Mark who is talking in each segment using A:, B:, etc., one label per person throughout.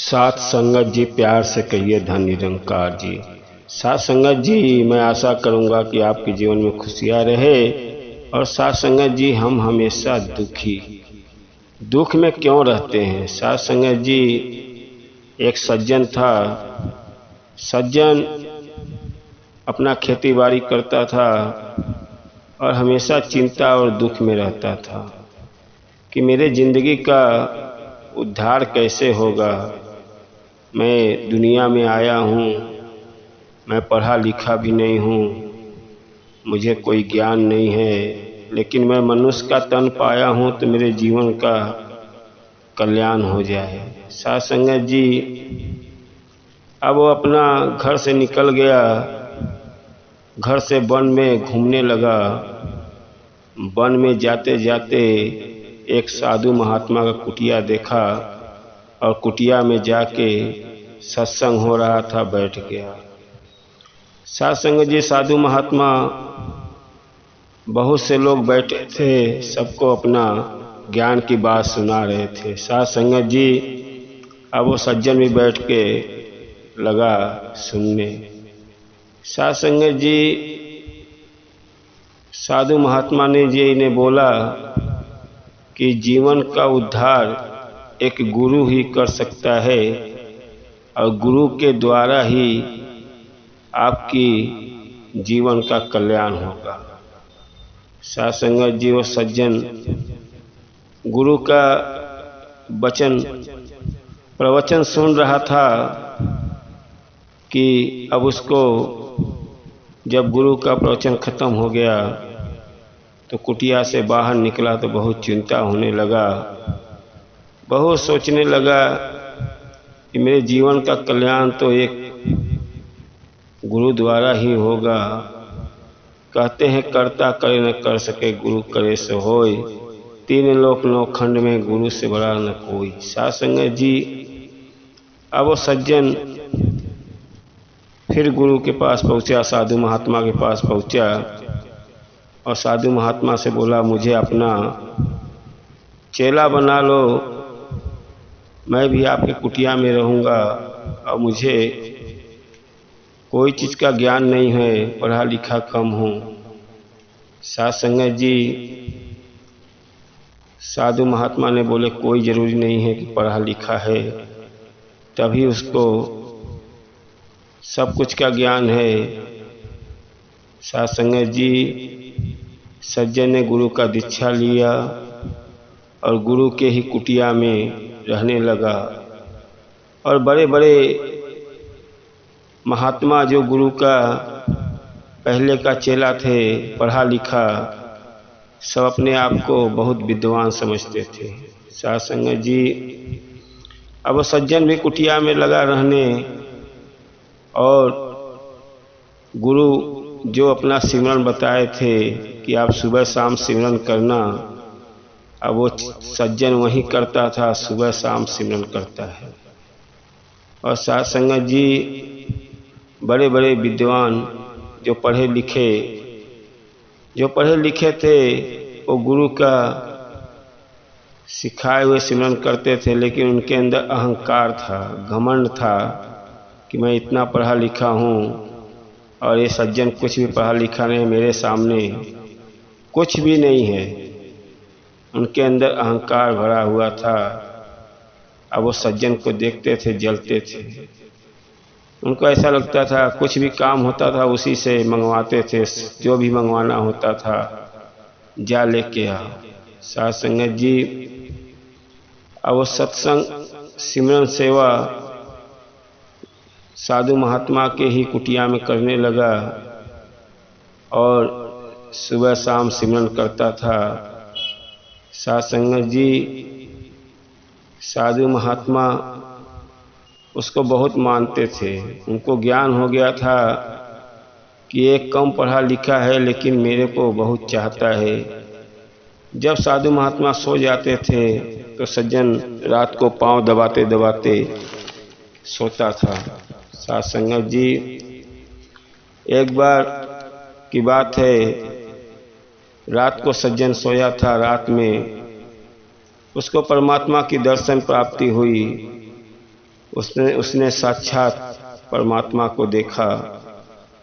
A: साथ संगत जी, प्यार से कहिए धन निरंकार जी। साथ संगत जी, मैं आशा करूंगा कि आपके जीवन में खुशियां रहे। और साथ संगत जी, हम हमेशा दुख में क्यों रहते हैं। साथ संगत जी, एक सज्जन था। सज्जन अपना खेती बाड़ी करता था और हमेशा चिंता और दुख में रहता था कि मेरे जिंदगी का उद्धार कैसे होगा। मैं दुनिया में आया हूँ, मैं पढ़ा लिखा भी नहीं हूँ, मुझे कोई ज्ञान नहीं है, लेकिन मैं मनुष्य का तन पाया हूँ तो मेरे जीवन का कल्याण हो जाए। साथ संगत जी, अब वो अपना घर से निकल गया, घर से वन में घूमने लगा। वन में जाते जाते एक साधु महात्मा का कुटिया देखा और कुटिया में जाके सत्संग हो रहा था, बैठ गया। साथ संगत जी, साधु महात्मा बहुत से लोग बैठे थे, सबको अपना ज्ञान की बात सुना रहे थे। साथ संगत जी, अब वो सज्जन भी बैठ के लगा सुनने। साथ संगत जी, साधु महात्मा ने जी ने बोला कि जीवन का उद्धार एक गुरु ही कर सकता है और गुरु के द्वारा ही आपकी जीवन का कल्याण होगा। साथ संगत जी, वो सज्जन गुरु का वचन प्रवचन सुन रहा था कि अब उसको जब गुरु का प्रवचन खत्म हो गया तो कुटिया से बाहर निकला तो बहुत चिंता होने लगा, बहुत सोचने लगा कि मेरे जीवन का कल्याण तो एक गुरु द्वारा ही होगा। कहते हैं कर्ता करे न कर सके, गुरु करे सो होय। तीन लोक नौ खंड में गुरु से बड़ा न कोई। साथ संगत जी, अब वो सज्जन फिर गुरु के पास पहुंचा, साधु महात्मा के पास पहुंचा और साधु महात्मा से बोला, मुझे अपना चेला बना लो, मैं भी आपके कुटिया में रहूँगा और मुझे कोई चीज़ का ज्ञान नहीं है, पढ़ा लिखा कम हूँ। साथ संगत जी, साधु महात्मा ने बोले, कोई ज़रूरी नहीं है कि पढ़ा लिखा है तभी उसको सब कुछ का ज्ञान है। साथ संगत जी, सज्जन ने गुरु का दीक्षा लिया और गुरु के ही कुटिया में रहने लगा। और बड़े बड़े महात्मा जो गुरु का पहले का चेला थे, पढ़ा लिखा, सब अपने आप को बहुत विद्वान समझते थे। साथ संगत जी, अब सज्जन भी कुटिया में लगा रहने और गुरु जो अपना सिमरन बताए थे कि आप सुबह शाम सिमरन करना, अब वो सज्जन वही करता था, सुबह शाम सिमरन करता है। और साथ संगत जी, बड़े बड़े विद्वान जो पढ़े लिखे थे वो गुरु का सिखाए हुए सिमरन करते थे, लेकिन उनके अंदर अहंकार था, घमंड था कि मैं इतना पढ़ा लिखा हूँ और ये सज्जन कुछ भी पढ़ा लिखा नहीं, मेरे सामने कुछ भी नहीं है। उनके अंदर अहंकार भरा हुआ था। अब वो सज्जन को देखते थे, जलते थे। उनको ऐसा लगता था कुछ भी काम होता था उसी से मंगवाते थे, जो भी मंगवाना होता था जा लेके आओ। साथ संगत जी, अब वो सत्संग सिमरन सेवा साधु महात्मा के ही कुटिया में करने लगा और सुबह शाम सिमरन करता था। साथ संगत जी, साधु महात्मा उसको बहुत मानते थे। उनको ज्ञान हो गया था कि एक कम पढ़ा लिखा है लेकिन मेरे को बहुत चाहता है। जब साधु महात्मा सो जाते थे तो सज्जन रात को पांव दबाते दबाते सोता था। साथ संगत जी, एक बार की बात है, रात को सज्जन सोया था, रात में उसको परमात्मा की दर्शन प्राप्ति हुई। उसने उसने साक्षात परमात्मा को देखा,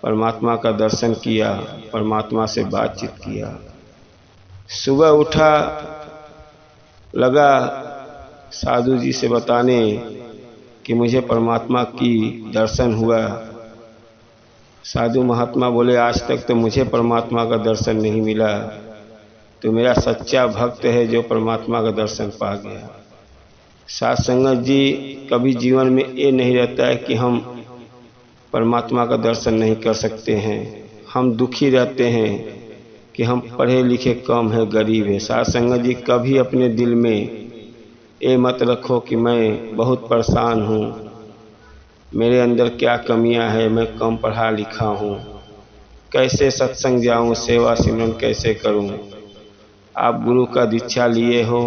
A: परमात्मा का दर्शन किया, परमात्मा से बातचीत किया। सुबह उठा, लगा साधु जी से बताने कि मुझे परमात्मा की दर्शन हुआ। साधु महात्मा बोले, आज तक तो मुझे परमात्मा का दर्शन नहीं मिला, तो मेरा सच्चा भक्त है जो परमात्मा का दर्शन पा गया। साध संगत जी, कभी जीवन में ये नहीं रहता है कि हम परमात्मा का दर्शन नहीं कर सकते हैं। हम दुखी रहते हैं कि हम पढ़े लिखे कम है, गरीब है। साध संगत जी, कभी अपने दिल में ये मत रखो कि मैं बहुत परेशान हूँ, मेरे अंदर क्या कमियां है, मैं कम पढ़ा लिखा हूँ, कैसे सत्संग जाऊँ, सेवा सिमरन कैसे करूँ। आप गुरु का दीक्षा लिए हो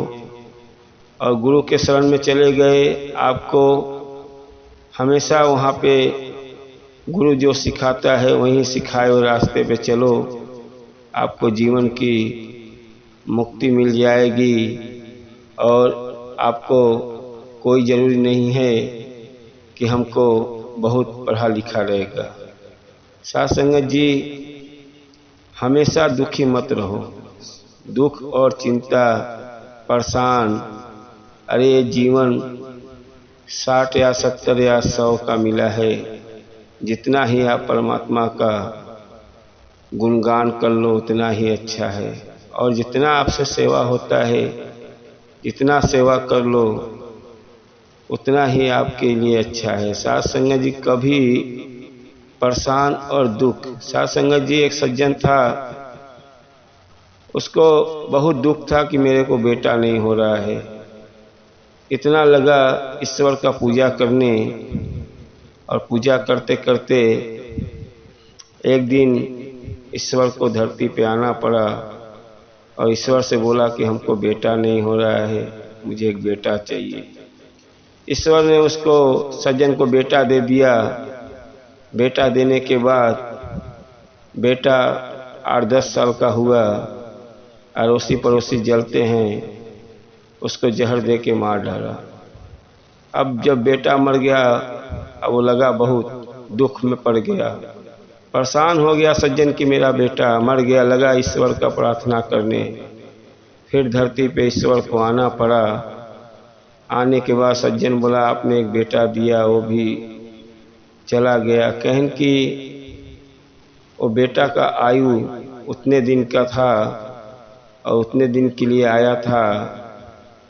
A: और गुरु के शरण में चले गए, आपको हमेशा वहाँ पे गुरु जो सिखाता है वहीं सिखाए और रास्ते पे चलो, आपको जीवन की मुक्ति मिल जाएगी और आपको कोई ज़रूरी नहीं है कि हमको बहुत पढ़ा लिखा रहेगा। साध संगत जी, हमेशा दुखी मत रहो। दुख और चिंता, परेशान, अरे ये जीवन 60 या 70 या 100 का मिला है। जितना ही आप परमात्मा का गुणगान कर लो उतना ही अच्छा है, और जितना आपसे सेवा होता है, जितना सेवा कर लो उतना ही आपके लिए अच्छा है। साध संगत जी, कभी परेशान और दुख। साध संगत जी, एक सज्जन था, उसको बहुत दुख था कि मेरे को बेटा नहीं हो रहा है। इतना लगा ईश्वर का पूजा करने, और पूजा करते करते एक दिन ईश्वर को धरती पे आना पड़ा और ईश्वर से बोला कि हमको बेटा नहीं हो रहा है, मुझे एक बेटा चाहिए। ईश्वर ने उसको, सज्जन को बेटा दे दिया। बेटा देने के बाद बेटा 8-10 साल का हुआ, अड़ोसी पड़ोसी जलते हैं, उसको जहर दे के मार डाला। अब जब बेटा मर गया, अब वो लगा बहुत दुख में पड़ गया, परेशान हो गया सज्जन कि मेरा बेटा मर गया। लगा ईश्वर का प्रार्थना करने, फिर धरती पे ईश्वर को आना पड़ा। आने के बाद सज्जन बोला, आपने एक बेटा दिया, वो भी चला गया। कहन कि वो बेटा का आयु उतने दिन का था और उतने दिन के लिए आया था।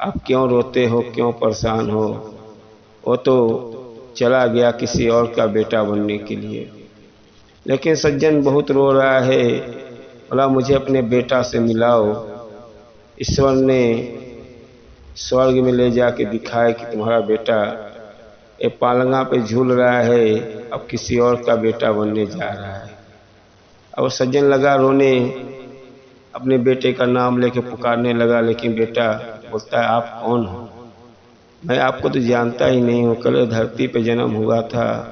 A: आप क्यों रोते हो, क्यों परेशान हो? वो तो चला गया किसी और का बेटा बनने के लिए। लेकिन सज्जन बहुत रो रहा है, बोला मुझे अपने बेटा से मिलाओ। ईश्वर ने स्वर्ग में ले जाके दिखाया कि तुम्हारा बेटा ये पालंगा पे झूल रहा है, अब किसी और का बेटा बनने जा रहा है। अब सज्जन लगा रोने, अपने बेटे का नाम लेके पुकारने लगा। लेकिन बेटा बोलता है, आप कौन हो? मैं आपको तो जानता ही नहीं हूँ, कल धरती पे जन्म हुआ था।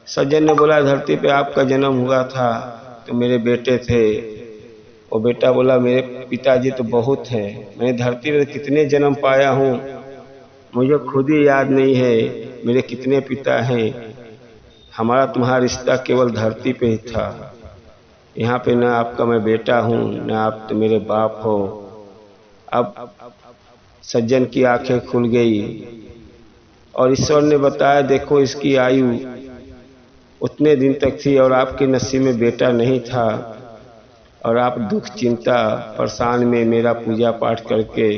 A: सज्जन ने बोला, धरती पे आपका जन्म हुआ था तो मेरे बेटे थे। वो बेटा बोला, मेरे पिताजी तो बहुत हैं, मैं धरती पे कितने जन्म पाया हूँ, मुझे खुद ही याद नहीं है मेरे कितने पिता हैं। हमारा तुम्हारा रिश्ता केवल धरती पे ही था, यहाँ पे न आपका मैं बेटा हूँ, न आप तो मेरे बाप हो। अब सज्जन की आंखें खुल गई और ईश्वर ने बताया, देखो इसकी आयु उतने दिन तक थी और आपके नसीब में बेटा नहीं था, और आप दुख चिंता परेशान में मेरा पूजा पाठ करके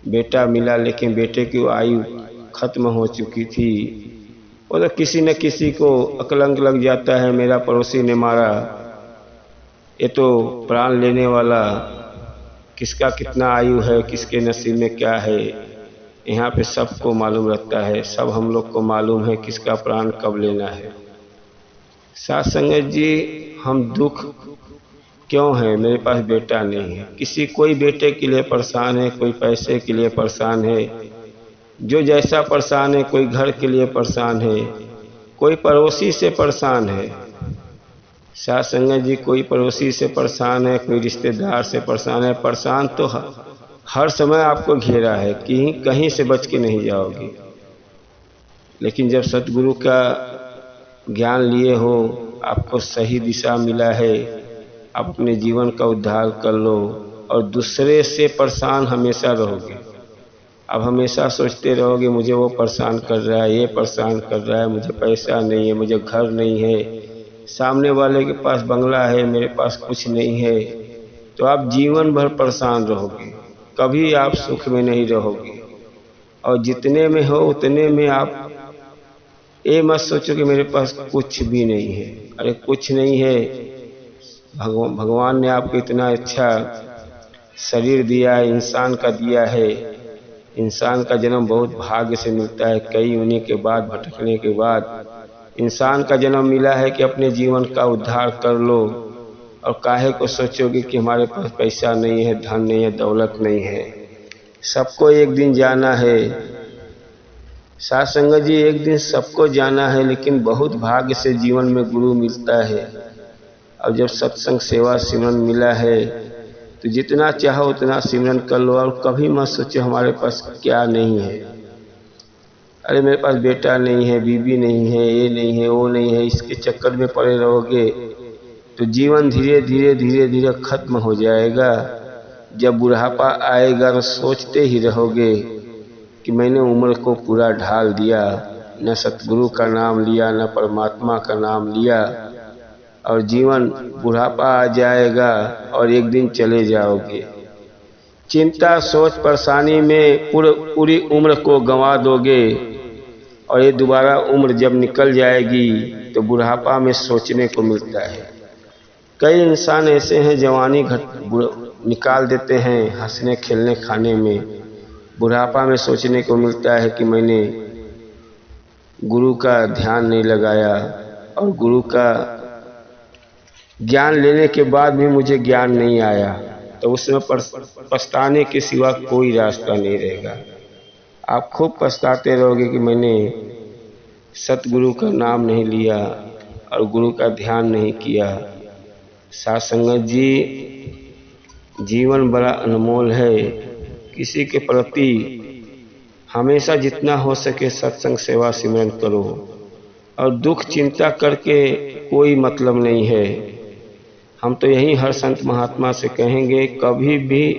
A: बेटा मिला, लेकिन बेटे की आयु खत्म हो चुकी थी। वो तो किसी न किसी को अकलंक लग जाता है, मेरा पड़ोसी ने मारा, ये तो प्राण लेने वाला, किसका कितना आयु है, किसके नसीब में क्या है, यहाँ पे सबको मालूम रहता है। सब हम लोग को मालूम है किसका प्राण कब लेना है। साथ संगत जी, हम दुख क्यों है? मेरे पास बेटा नहीं है। किसी कोई बेटे के लिए परेशान है, कोई पैसे के लिए परेशान है, जो जैसा परेशान है, कोई घर के लिए परेशान है, कोई पड़ोसी से परेशान है। साथ संगत जी, कोई पड़ोसी से परेशान है, कोई रिश्तेदार से परेशान है। परेशान तो हर समय आपको घेरा है कि कहीं से बच के नहीं जाओगे। लेकिन जब सतगुरु का ज्ञान लिए हो, आपको सही दिशा मिला है, आप अपने जीवन का उद्धार कर लो और दूसरे से परेशान हमेशा रहोगे। अब हमेशा सोचते रहोगे मुझे वो परेशान कर रहा है, ये परेशान कर रहा है, मुझे पैसा नहीं है, मुझे घर नहीं है, सामने वाले के पास बंगला है, मेरे पास कुछ नहीं है। तो आप जीवन भर परेशान रहोगे, कभी आप सुख में नहीं रहोगे। और जितने में हो उतने में आप ये मत सोचो कि मेरे पास कुछ भी नहीं है। अरे कुछ नहीं है, भगवान ने आपको इतना अच्छा शरीर दिया है, इंसान का दिया है। इंसान का जन्म बहुत भाग्य से मिलता है, कई उन्हीं के बाद भटकने के बाद इंसान का जन्म मिला है कि अपने जीवन का उद्धार कर लो। और काहे को सोचोगे कि हमारे पास पैसा नहीं है, धन नहीं है, दौलत नहीं है। सबको एक दिन जाना है साथ संगत जी, एक दिन सबको जाना है, लेकिन बहुत भाग्य से जीवन में गुरु मिलता है। अब जब सत्संग सेवा सिमरन मिला है तो जितना चाहो उतना सिमरन कर लो और कभी मत सोचो हमारे पास क्या नहीं है। अरे मेरे पास बेटा नहीं है, बीबी नहीं है, ये नहीं है, वो नहीं है, इसके चक्कर में पड़े रहोगे तो जीवन धीरे धीरे धीरे धीरे खत्म हो जाएगा। जब बुढ़ापा आएगा तो सोचते ही रहोगे कि मैंने उम्र को पूरा ढाल दिया, न सतगुरु का नाम लिया, न परमात्मा का नाम लिया, और जीवन बुढ़ापा आ जाएगा और एक दिन चले जाओगे। चिंता सोच परेशानी में पूरी उम्र को गंवा दोगे और ये दोबारा उम्र जब निकल जाएगी तो बुढ़ापा में सोचने को मिलता है। कई इंसान ऐसे हैं जवानी निकाल देते हैं हंसने खेलने खाने में, बुढ़ापा में सोचने को मिलता है कि मैंने गुरु का ध्यान नहीं लगाया और गुरु का ज्ञान लेने के बाद भी मुझे ज्ञान नहीं आया। तो उसमें पछताने के सिवा कोई रास्ता नहीं रहेगा। आप खूब पछताते रहोगे कि मैंने सतगुरु का नाम नहीं लिया और गुरु का ध्यान नहीं किया। साथ संगत जी, जीवन बड़ा अनमोल है। किसी के प्रति हमेशा जितना हो सके सत्संग सेवा सिमरन करो और दुख चिंता करके कोई मतलब नहीं है। हम तो यही हर संत महात्मा से कहेंगे, कभी भी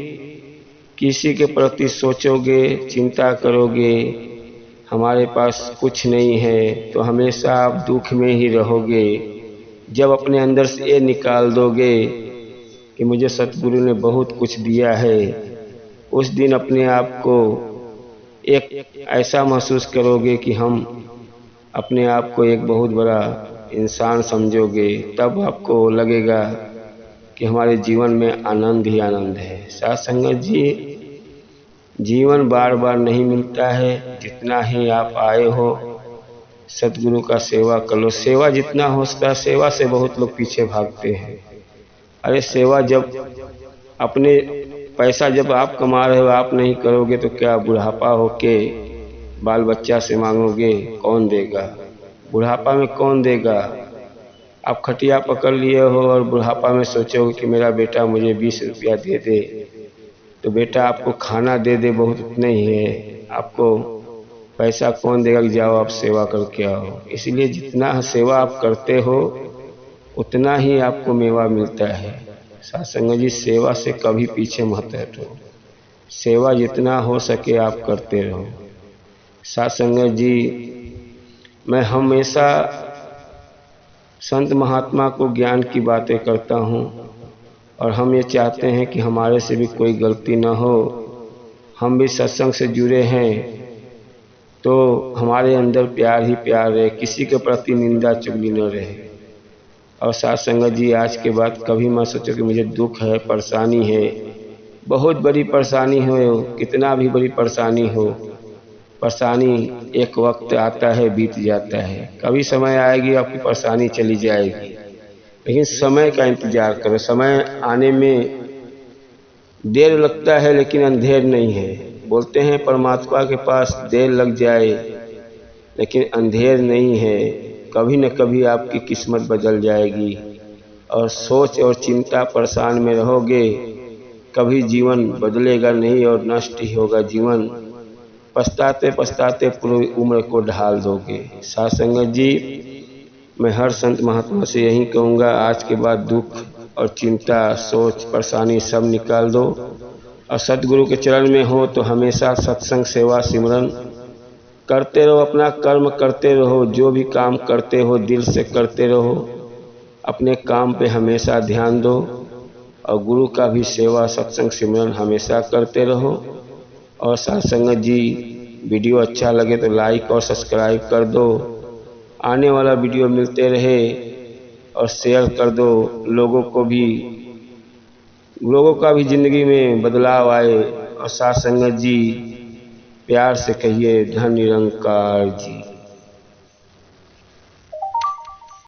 A: किसी के प्रति सोचोगे, चिंता करोगे हमारे पास कुछ नहीं है तो हमेशा आप दुख में ही रहोगे। जब अपने अंदर से ये निकाल दोगे कि मुझे सतगुरु ने बहुत कुछ दिया है, उस दिन अपने आप को एक ऐसा महसूस करोगे कि हम अपने आप को एक बहुत बड़ा इंसान समझोगे। तब आपको लगेगा कि हमारे जीवन में आनंद ही आनंद है। साथ संगत जी, जीवन बार बार नहीं मिलता है। जितना ही आप आए हो सतगुरु का सेवा कर लो। सेवा जितना हो सकता, सेवा से बहुत लोग पीछे भागते हैं। अरे सेवा जब अपने पैसा जब आप कमा रहे हो आप नहीं करोगे तो क्या बुढ़ापा होके बाल बच्चा से मांगोगे? कौन देगा? बुढ़ापा में कौन देगा? आप खटिया पकड़ लिए हो और बुढ़ापा में सोचोगे कि मेरा बेटा मुझे 20 रुपया दे दे, तो बेटा आपको खाना दे दे बहुत उतना ही है, आपको पैसा कौन देगा कि जाओ आप सेवा करके आओ। इसलिए जितना सेवा आप करते हो उतना ही आपको मेवा मिलता है। साथ संगत जी, सेवा से कभी पीछे मत हटो। सेवा जितना हो सके आप करते रहो। साथ संगत जी, मैं हमेशा संत महात्मा को ज्ञान की बातें करता हूँ और हम ये चाहते हैं कि हमारे से भी कोई गलती न हो। हम भी सत्संग से जुड़े हैं तो हमारे अंदर प्यार ही प्यार रहे, किसी के प्रति निंदा चुगली न रहे। और साथ संगत जी, आज के बाद कभी मत सोचो कि मुझे दुख है, परेशानी है। बहुत बड़ी परेशानी हो, कितना भी बड़ी परेशानी हो, परेशानी एक वक्त आता है, बीत जाता है। कभी समय आएगी आपकी परेशानी चली जाएगी, लेकिन समय का इंतजार करो। समय आने में देर लगता है लेकिन अंधेर नहीं है। बोलते हैं परमात्मा के पास देर लग जाए लेकिन अंधेर नहीं है। कभी न कभी आपकी किस्मत बदल जाएगी। और सोच और चिंता परेशान में रहोगे, कभी जीवन बदलेगा नहीं और नष्ट ही होगा जीवन। पछताते पछताते पूरी उम्र को ढाल दोगे। साथ संगत जी, मैं हर संत महात्मा से यही कहूँगा, आज के बाद दुख और चिंता, सोच, परेशानी सब निकाल दो और सतगुरु के चरण में हो तो हमेशा सत्संग, सेवा, सिमरन करते रहो। अपना कर्म करते रहो, जो भी काम करते हो दिल से करते रहो। अपने काम पे हमेशा ध्यान दो और गुरु का भी सेवा, सत्संग, सिमरन हमेशा करते रहो। और साथ संगत जी, वीडियो अच्छा लगे तो लाइक और सब्सक्राइब कर दो। आने वाला वीडियो मिलते रहे और शेयर कर दो, लोगों का भी जिंदगी में बदलाव आए। और साथ संगत जी, प्यार से कहिए धन निरंकार जी।